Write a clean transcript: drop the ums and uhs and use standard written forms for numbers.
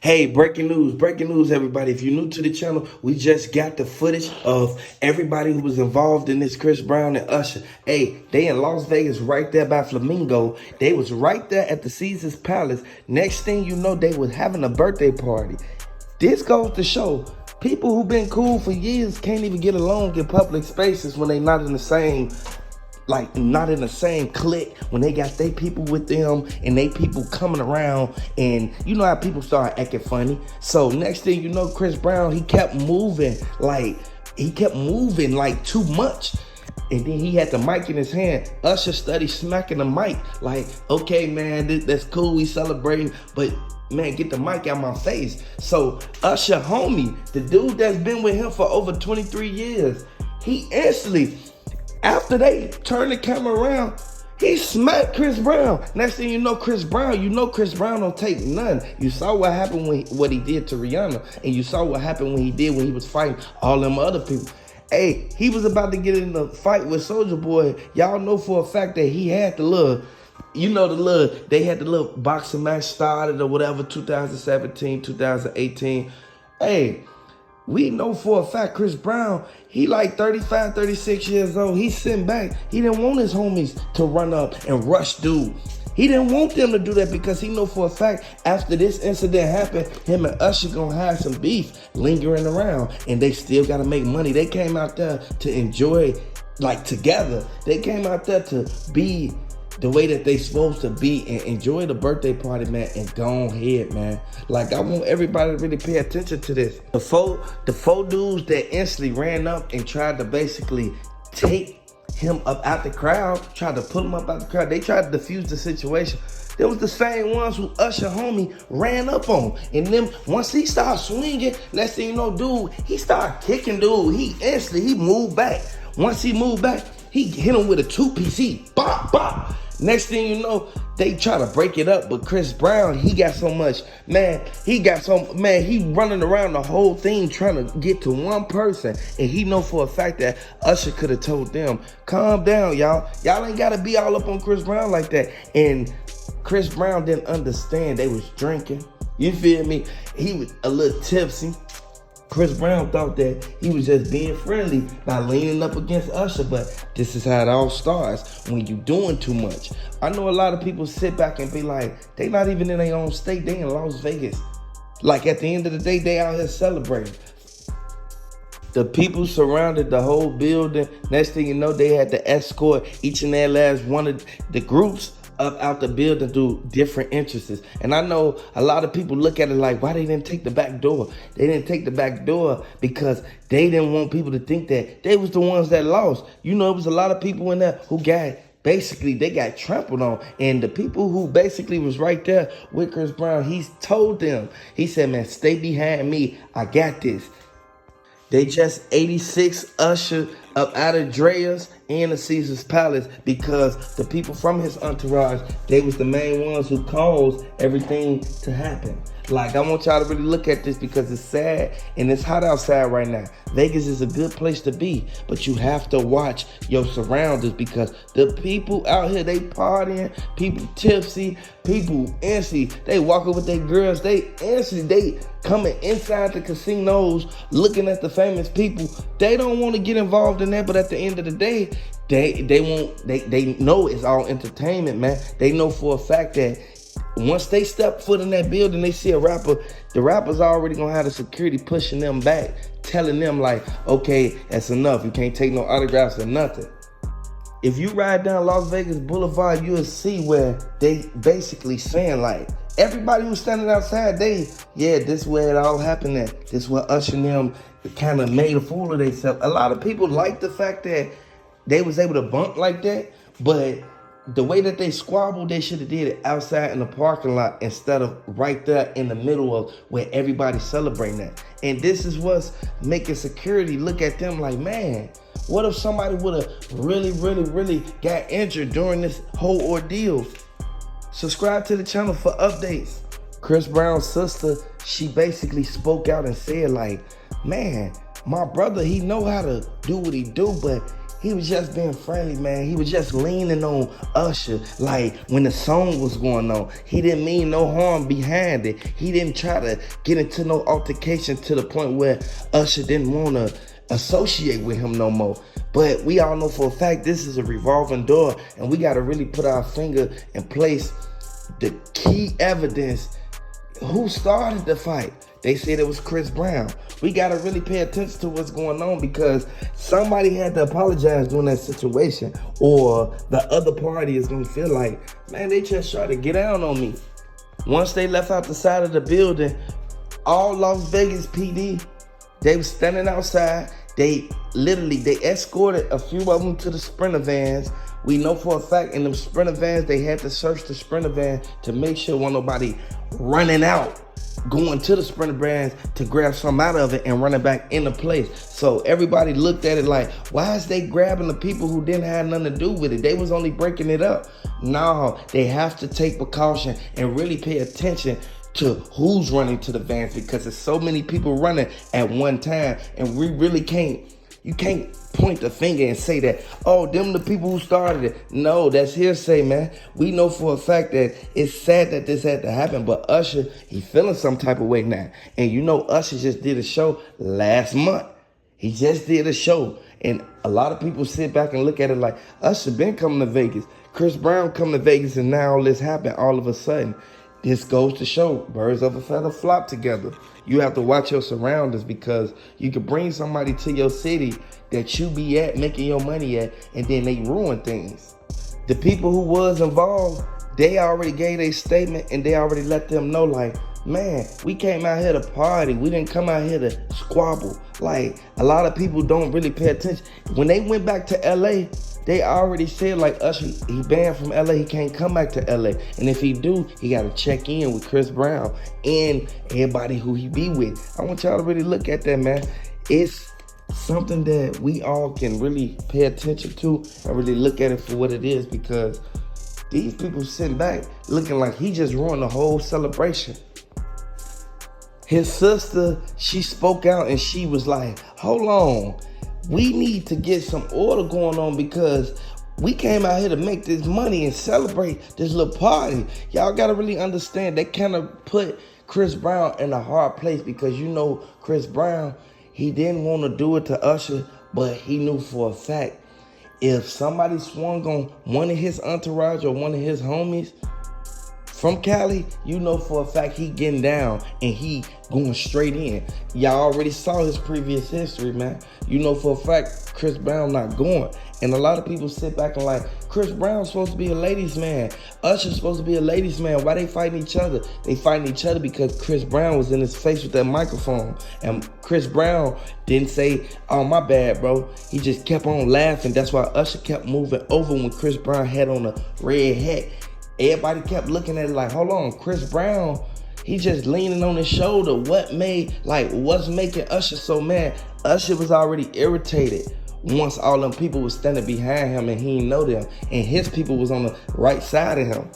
Hey, breaking news, everybody. If you're new to the channel, we just got the footage of everybody who was involved in this Chris Brown and Usher. Hey, they in Las Vegas right there by Flamingo. They was right there at the Caesars Palace. Next thing you know, they was having a birthday party. This goes to show people who been cool for years can't even get along in public spaces when they not in the same not in the same clique, when they got they people with them and they people coming around, and you know how people start acting funny. So next thing you know, Chris Brown, he kept moving like too much. And then he had the mic in his hand. Usher studied smacking the mic like, okay, man, that's cool, we celebrating, but man, get the mic out my face. So Usher, homie, the dude that's been with him for over 23 years, he instantly, after they turned the camera around, he smacked Chris Brown. Next thing you know, Chris Brown don't take none. You saw what happened when what he did to Rihanna, and you saw what happened when he was fighting all them other people. Hey, he was about to get in a fight with Soulja Boy. Y'all know for a fact that he had they had the little boxing match started or whatever, 2017, 2018. Hey, we know for a fact Chris Brown, he like 35, 36 years old. He's sitting back. He didn't want his homies to run up and rush dude. He didn't want them to do that because he know for a fact after this incident happened, him and Usher gonna have some beef lingering around, and they still gotta make money. They came out there to enjoy, together. They came out there to be the way that they supposed to be and enjoy the birthday party, man, and go ahead, man. I want everybody to really pay attention to this. The four dudes that instantly ran up and tried to basically take him up out the crowd, tried to pull him up out the crowd. They tried to defuse the situation. They was the same ones who Usher homie ran up on. And then once he started swinging, next thing you know, dude, he started kicking dude. He moved back. Once he moved back, he hit him with a two-piece. He bop, bop. Next thing you know, they try to break it up, but Chris Brown, he running around the whole thing trying to get to one person, and he know for a fact that Usher could have told them, calm down, y'all. Y'all ain't got to be all up on Chris Brown like that. And Chris Brown didn't understand they was drinking. You feel me? He was a little tipsy. Chris Brown thought that he was just being friendly by leaning up against Usher, but this is how it all starts when you doing too much. I know a lot of people sit back and be like, they not even in their own state, they in Las Vegas. At the end of the day, they out here celebrating. The people surrounded the whole building. Next thing you know, they had to escort each and every last one of the groups up out the building through different entrances. And I know a lot of people look at it like, why they didn't take the back door? They didn't take the back door because they didn't want people to think that they was the ones that lost. You know, it was a lot of people in there who they got trampled on. And the people who basically was right there with Chris Brown, he told them, he said, man, stay behind me. I got this. They just 86 Usher up out of Drea's and the Caesars Palace because the people from his entourage, they was the main ones who caused everything to happen. I want y'all to really look at this because it's sad and it's hot outside right now. Vegas is a good place to be, but you have to watch your surroundings because the people out here, they partying, people tipsy, people antsy. They walking with their girls, they antsy, they coming inside the casinos, looking at the famous people. They don't want to get involved in that, but at the end of the day, they know it's all entertainment, man. They know for a fact that once they step foot in that building, they see a rapper, the rapper's already gonna have the security pushing them back, telling them okay, that's enough. You can't take no autographs or nothing. If you ride down Las Vegas Boulevard, you'll see where they basically saying everybody who's standing outside, this is where it all happened at. This is where Usher and them kind of made a fool of themselves. A lot of people like the fact that they was able to bump like that, but the way that they squabbled, they should have did it outside in the parking lot instead of right there in the middle of where everybody's celebrating that. And this is what's making security look at them like, man, what if somebody would have really, really, really got injured during this whole ordeal? Subscribe to the channel for updates. Chris Brown's sister, she basically spoke out and said man, my brother, he know how to do what he do, but he was just being friendly, man. He was just leaning on Usher. Like, when the song was going on, he didn't mean no harm behind it. He didn't try to get into no altercation to the point where Usher didn't want to associate with him no more. But we all know for a fact this is a revolving door, and we got to really put our finger in place the key evidence. Who started the fight? They said it was Chris Brown. We got to really pay attention to what's going on, because somebody had to apologize during that situation, or the other party is going to feel like, man, they just tried to get down on me. Once they left out the side of the building, all Las Vegas PD, they were standing outside. They escorted a few of them to the Sprinter vans. We know for a fact in them Sprinter vans, they had to search the Sprinter van to make sure wasn't nobody running out, going to the Sprinter vans to grab some out of it and running back into place. So everybody looked at it like, why is they grabbing the people who didn't have nothing to do with it? They was only breaking it up. No, they have to take precaution and really pay attention to who's running to the vans, because there's so many people running at one time, and we really you can't point the finger and say that, oh, them the people who started it. No, that's hearsay, man. We know for a fact that it's sad that this had to happen, but Usher, he feeling some type of way now. And you know, Usher just did a show last month. He just did a show, and a lot of people sit back and look at it like, Usher been coming to Vegas, Chris Brown coming to Vegas, and now all this happened all of a sudden. This goes to show birds of a feather flock together. You have to watch your surroundings, because you can bring somebody to your city that you be at, making your money at, and then they ruin things. The people who was involved, they already gave a statement, and they already let them know, like, man, we came out here to party. We didn't come out here to squabble. Like, a lot of people don't really pay attention. When they went back to LA, they already said, like, Usher, he banned from LA. He can't come back to LA. And if he do, he got to check in with Chris Brown and everybody who he be with. I want y'all to really look at that, man. It's something that we all can really pay attention to and really look at it for what it is, because these people sitting back looking like he just ruined the whole celebration. His sister, she spoke out and she was like, hold on. We need to get some order going on, because we came out here to make this money and celebrate this little party. Y'all got to really understand, they kind of put Chris Brown in a hard place, because you know Chris Brown, he didn't want to do it to Usher, but he knew for a fact if somebody swung on one of his entourage or one of his homies from Cali, you know for a fact he getting down and he going straight in. Y'all already saw his previous history, man. You know for a fact Chris Brown not going. And a lot of people sit back and like, Chris Brown's supposed to be a ladies' man. Usher's supposed to be a ladies' man. Why they fighting each other? They fighting each other because Chris Brown was in his face with that microphone. And Chris Brown didn't say, oh, my bad, bro. He just kept on laughing. That's why Usher kept moving over when Chris Brown had on a red hat. Everybody kept looking at it like, hold on, Chris Brown, he just leaning on his shoulder. What's making Usher so mad? Usher was already irritated once all them people was standing behind him and he didn't know them. And his people was on the right side of him.